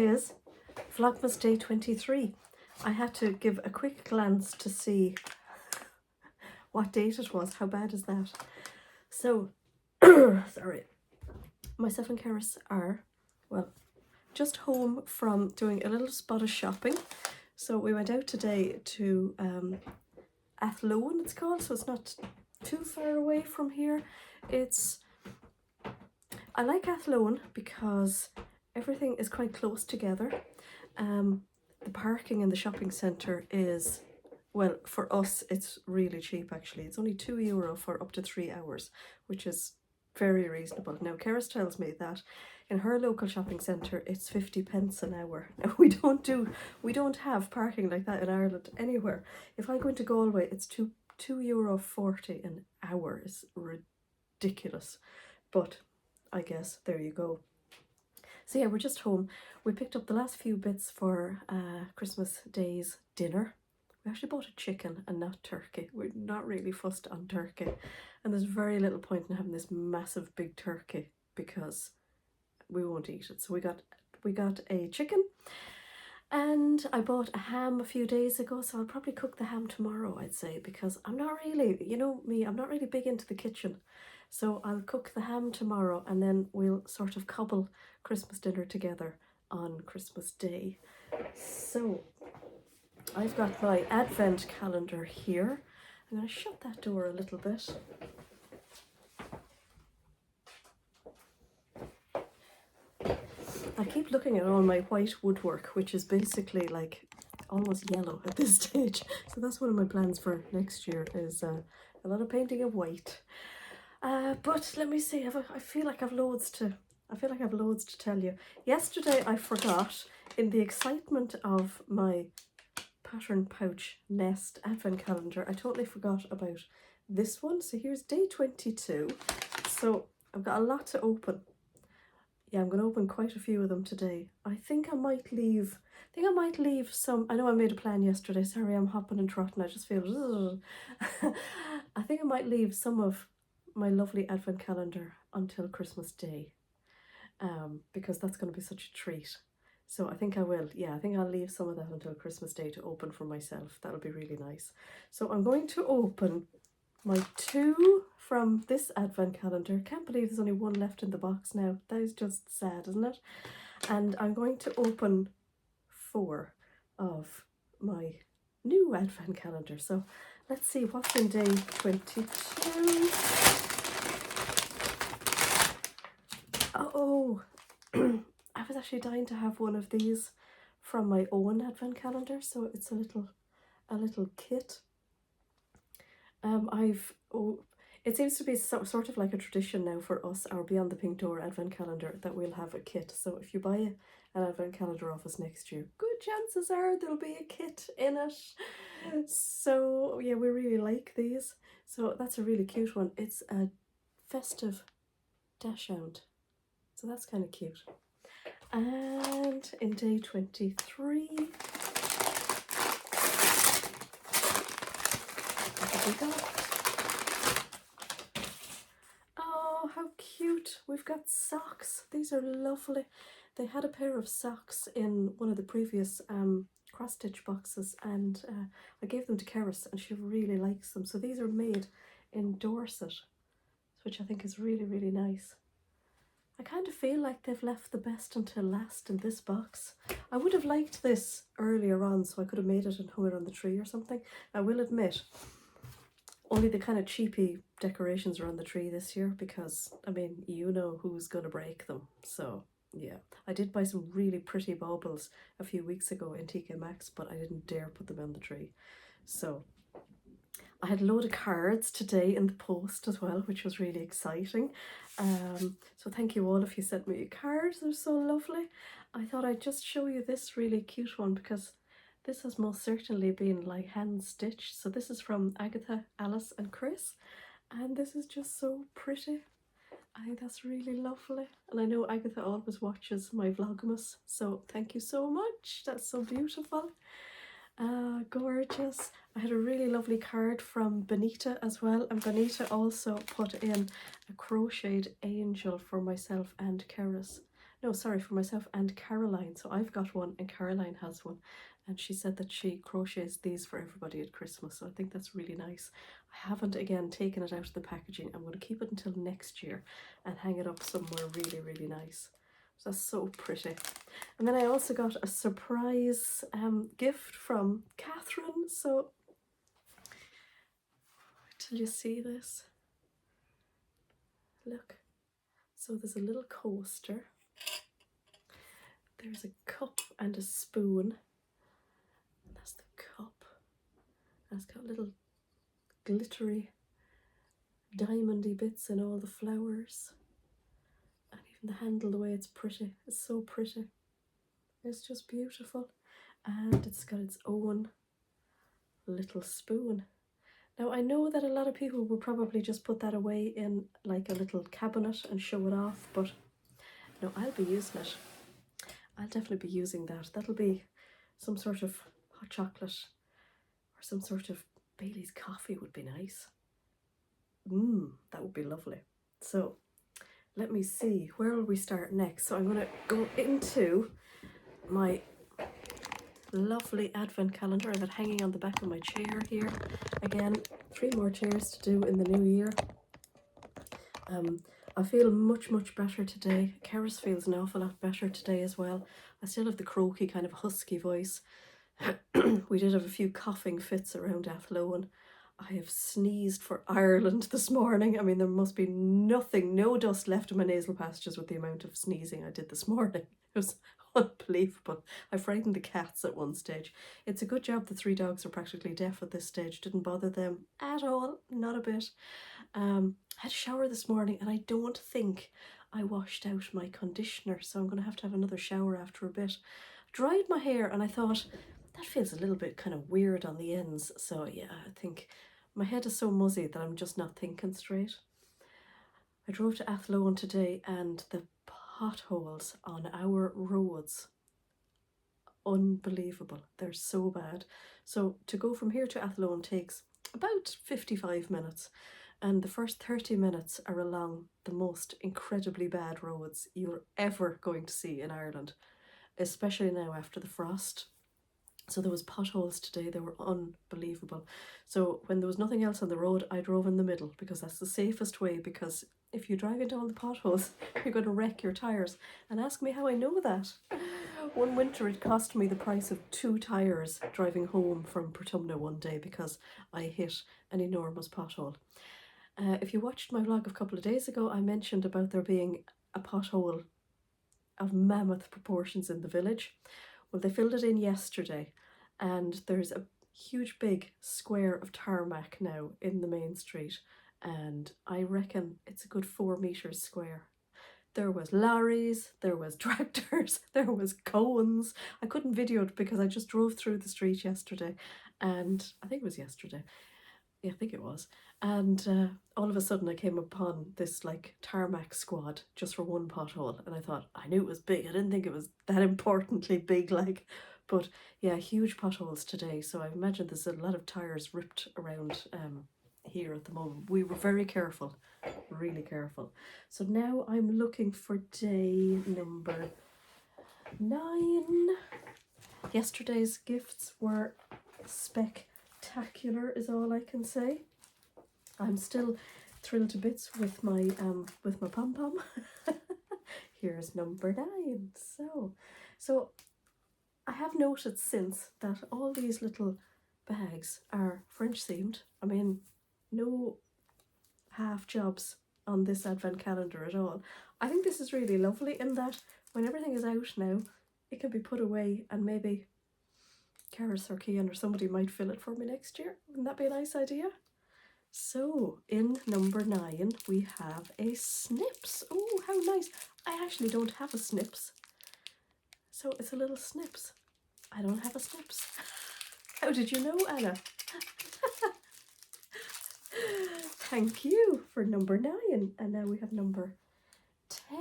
is Vlogmas day 23. I had to give a quick glance to see what date it was. How bad is that? So, sorry. Myself and Karis are, well, just home from doing a little spot of shopping. So we went out today to Athlone, it's called, so it's not too far away from here. I like Athlone because everything is quite close together. The parking in the shopping centre is, well, for us it's really cheap actually. It's only €2 for up to 3 hours, which is very reasonable. Now Keris tells me that in her local shopping centre it's 50 pence an hour. Now we don't have parking like that in Ireland anywhere. If I go into Galway it's €2.40 an hour. It's ridiculous, but I guess there you go. So yeah, we're just home. We picked up the last few bits for Christmas Day's dinner. We actually bought a chicken and not turkey. We're not really fussed on turkey. And there's very little point in having this massive big turkey because we won't eat it. So we got a chicken, and I bought a ham a few days ago, so I'll probably cook the ham tomorrow, I'd say, because I'm not really, you know me, I'm not really big into the kitchen. So I'll cook the ham tomorrow and then we'll sort of cobble Christmas dinner together on Christmas Day. So I've got my advent calendar here. I'm going to shut that door a little bit. I keep looking at all my white woodwork, which is basically like almost yellow at this stage. So that's one of my plans for next year, is a lot of painting of white. But let me see. I feel like I've loads to tell you. Yesterday I forgot, in the excitement of my pattern pouch nest advent calendar, I totally forgot about this one. So here's day 22. So I've got a lot to open. Yeah, I'm going to open quite a few of them today. I think I might leave some. I know I made a plan yesterday. Sorry, I'm hopping and trotting. I just feel I think I might leave some of my lovely advent calendar until Christmas Day, because that's going to be such a treat. So I think I will. Yeah, I think I'll leave some of that until Christmas Day to open for myself. That'll be really nice. So I'm going to open my 2 from this advent calendar. Can't believe there's only 1 left in the box now. That is just sad, isn't it? And I'm going to open 4 of my new advent calendar. So let's see what's in day 22. Oh, I was actually dying to have one of these from my own advent calendar. So it's a little kit. It seems to be sort of like a tradition now for us, our Beyond the Pink Door advent calendar, that we'll have a kit. So if you buy an advent calendar off us next year, good chances are there'll be a kit in it. So yeah, we really like these. So that's a really cute one. It's a festive dachshund. So that's kind of cute. And in day 23, what have we got? Oh, how cute. We've got socks. These are lovely. They had a pair of socks in one of the previous cross-stitch boxes, and I gave them to Keris and she really likes them. So these are made in Dorset, which I think is really, really nice. I kind of feel like they've left the best until last in this box. I would have liked this earlier on, so I could have made it and hung it on the tree or something. I will admit, only the kind of cheapy decorations are on the tree this year because, I mean, you know who's going to break them. So, yeah. I did buy some really pretty baubles a few weeks ago in TK Maxx, but I didn't dare put them on the tree. So, I had a load of cards today in the post as well, which was really exciting. So thank you all if you sent me cards. They're so lovely. I thought I'd just show you this really cute one because this has most certainly been like hand stitched. So this is from Agatha, Alice and Chris. And this is just so pretty. I think that's really lovely. And I know Agatha always watches my Vlogmas. So thank you so much. That's so beautiful. Gorgeous. I had a really lovely card from Benita as well, and Benita also put in a crocheted angel for myself and Keris. no, sorry, for myself and Caroline. So I've got one and Caroline has one. And she said that she crochets these for everybody at Christmas. So I think that's really nice. I haven't, again, taken it out of the packaging. I'm going to keep it until next year and hang it up somewhere really, really nice. So that's so pretty. And then I also got a surprise gift from Catherine. So, till you see this. Look. So there's a little coaster. There's a cup and a spoon. And that's the cup. And it's got little glittery, diamondy bits in all the flowers. And even the handle, the way it's pretty. It's so pretty. It's just beautiful. And it's got its own little spoon. Now I know that a lot of people will probably just put that away in like a little cabinet and show it off, but no, I'll be using it. I'll definitely be using that. That'll be some sort of hot chocolate or some sort of Bailey's coffee would be nice. That would be lovely. So let me see, where will we start next? So I'm going to go into my lovely advent calendar. I have it hanging on the back of my chair here. Again, 3 more chairs to do in the new year. I feel much, much better today. Karis feels an awful lot better today as well. I still have the croaky kind of husky voice. We did have a few coughing fits around Athlone. I have sneezed for Ireland this morning. I mean, there must be no dust left in my nasal passages with the amount of sneezing I did this morning. It was unbelievable. I frightened the cats at one stage. It's a good job the 3 dogs are practically deaf at this stage. Didn't bother them at all, not a bit. I had a shower this morning and I don't think I washed out my conditioner, so I'm going to have another shower after a bit. Dried my hair and I thought, that feels a little bit kind of weird on the ends. So yeah, I think my head is so muzzy that I'm just not thinking straight. I drove to Athlone today and the potholes on our roads, unbelievable. They're so bad. So to go from here to Athlone takes about 55 minutes. And the first 30 minutes are along the most incredibly bad roads you're ever going to see in Ireland, especially now after the frost. So there was potholes today, they were unbelievable. So when there was nothing else on the road, I drove in the middle because that's the safest way, because if you drive into all the potholes, you're going to wreck your tyres. And ask me how I know that. One winter it cost me the price of 2 tyres driving home from Portumna one day because I hit an enormous pothole. If you watched my vlog a couple of days ago, I mentioned about there being a pothole of mammoth proportions in the village. Well, they filled it in yesterday and there's a huge big square of tarmac now in the main street, and I reckon it's a good 4 meters square. There was lorries, there was tractors, there was cones. I couldn't video it because I just drove through the street yesterday, and I think it was yesterday. Yeah, I think it was. And all of a sudden I came upon this like tarmac squad just for one pothole, and I thought, I knew it was big. I didn't think it was that importantly big, like, but yeah, huge potholes today. So I imagine there's a lot of tires ripped around here at the moment. We were very careful, really careful. So now I'm looking for day number 9. Yesterday's gifts were spectacular is all I can say. I'm still thrilled to bits with my pom-pom. Here's number 9. So I have noted since that all these little bags are French themed. I mean, no half jobs on this advent calendar at all. I think this is really lovely in that when everything is out now, it can be put away and maybe Karis or Kian or somebody might fill it for me next year. Wouldn't that be a nice idea? So in number 9 we have a Snips. Oh, how nice. I actually don't have a Snips. So it's a little Snips. I don't have a Snips. How did you know, Anna? Thank you for number 9. And now we have number 10.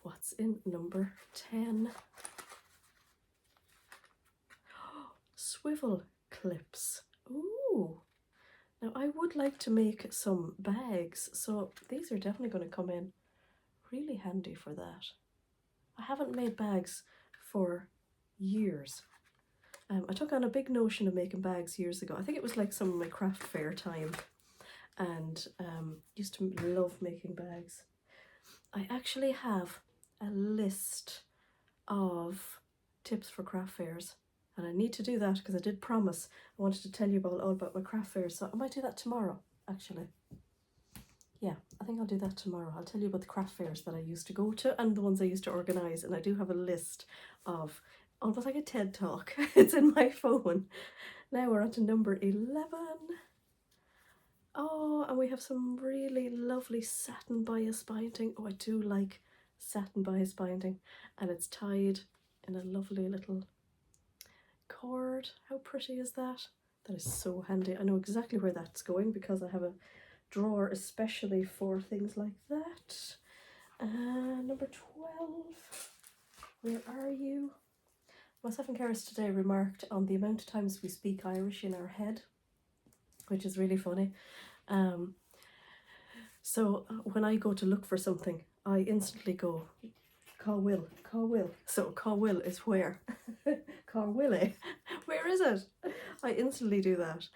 What's in number 10? Swivel clips. Ooh. Now I would like to make some bags, so these are definitely going to come in really handy for that. I haven't made bags for years. I took on a big notion of making bags years ago. I think it was like some of my craft fair time, and used to love making bags. I actually have a list of tips for craft fairs, and I need to do that because I did promise I wanted to tell you all about my craft fairs, so I might do that tomorrow actually. Yeah, I think I'll do that tomorrow. I'll tell you about the craft fairs that I used to go to and the ones I used to organise, and I do have a list of almost like a TED talk. It's in my phone. Now we're on to number 11. Oh, and we have some really lovely satin bias binding. Oh, I do like satin bias binding, and it's tied in a lovely little cord. How pretty is that? That is so handy. I know exactly where that's going because I have a drawer especially for things like that. Number 12. Where are you? Myself and Karis today remarked on the amount of times we speak Irish in our head, which is really funny. So when I go to look for something, I instantly go, Carwill, Carwill. So Carwill is where? Carwille, where is it? I instantly do that.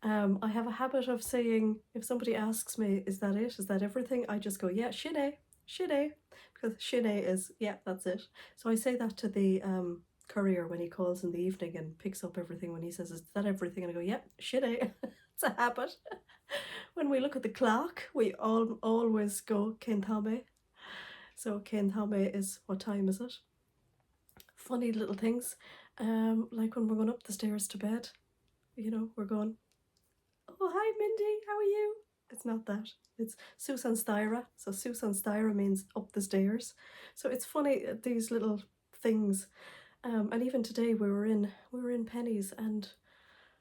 I have a habit of saying, if somebody asks me, is that it? Is that everything? I just go, yeah, Shinné, Shinné. Because Shinné is, yeah, that's it. So I say that to the courier when he calls in the evening and picks up everything when he says, is that everything? And I go, yeah, Shinné. It's a habit. When we look at the clock, we always go Kentame. So Kentame is, what time is it? Funny little things, like when we're going up the stairs to bed, you know, we're going, oh, hi Mindy, how are you? It's not that. It's Susan Styra. So Susan Styra means up the stairs. So it's funny, these little things. And even today we were in Penny's, and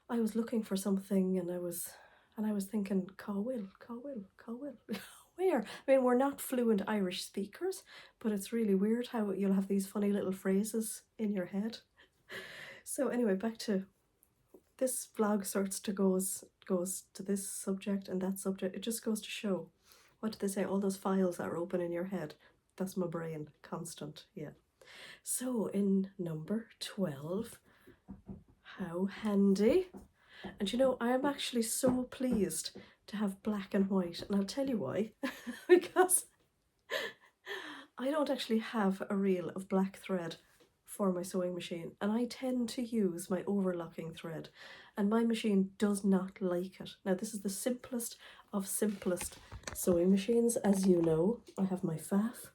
I was looking for something, and I was thinking, Carwill, Carwill, Carwill. Where? I mean, we're not fluent Irish speakers, but it's really weird how you'll have these funny little phrases in your head. So anyway, back to this vlog starts to goes to this subject and that subject. It just goes to show, what do they say? All those files that are open in your head. That's my brain, constant, yeah. So in number 12, how handy. And you know, I am actually so pleased to have black and white, and I'll tell you why. Because I don't actually have a reel of black thread for my sewing machine, and I tend to use my overlocking thread, and my machine does not like it. Now this is the simplest of simplest sewing machines, as you know. I have my Pfaff,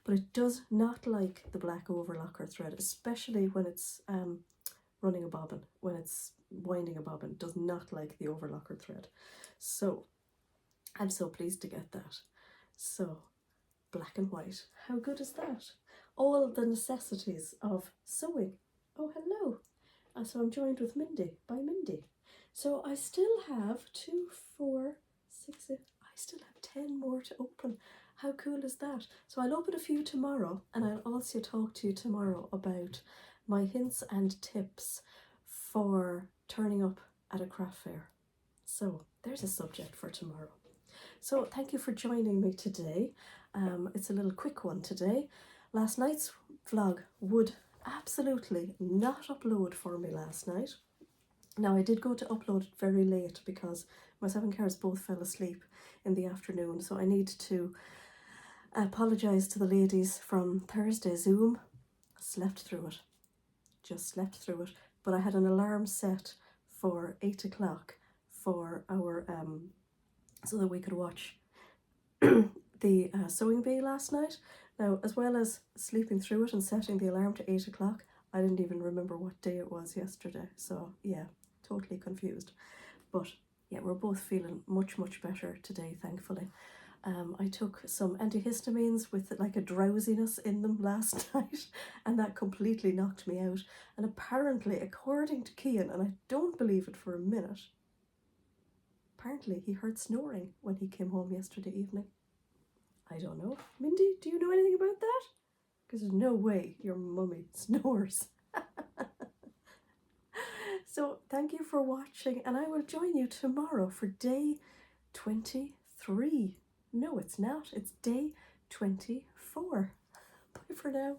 but it does not like the black overlocker thread, especially when it's running a bobbin, when it's winding a bobbin. Does not like the overlocker thread. So I'm so pleased to get that. So black and white, how good is that? All the necessities of sewing. Oh, hello. So I'm joined with Mindy, by Mindy. So I still have 2, 4, 6, I still have 10 more to open. How cool is that? So I'll open a few tomorrow, and I'll also talk to you tomorrow about my hints and tips for turning up at a craft fair. So there's a subject for tomorrow. So thank you for joining me today. It's a little quick one today. Last night's vlog would absolutely not upload for me last night. Now I did go to upload it very late because myself and Karis both fell asleep in the afternoon, so I need to apologise to the ladies from Thursday Zoom. Slept through it, just slept through it, but I had an alarm set for 8 o'clock for our so that we could watch the sewing bee last night. Now, as well as sleeping through it and setting the alarm to 8 o'clock, I didn't even remember what day it was yesterday. So yeah, totally confused. But yeah, we're both feeling much, much better today, thankfully. I took some antihistamines with like a drowsiness in them last night, and that completely knocked me out. And apparently, according to Cian, and I don't believe it for a minute, apparently he heard snoring when he came home yesterday evening. I don't know. Mindy, do you know anything about that? Because there's no way your mummy snores. So thank you for watching, and I will join you tomorrow for day 23. No, it's not. It's day 24. Bye for now.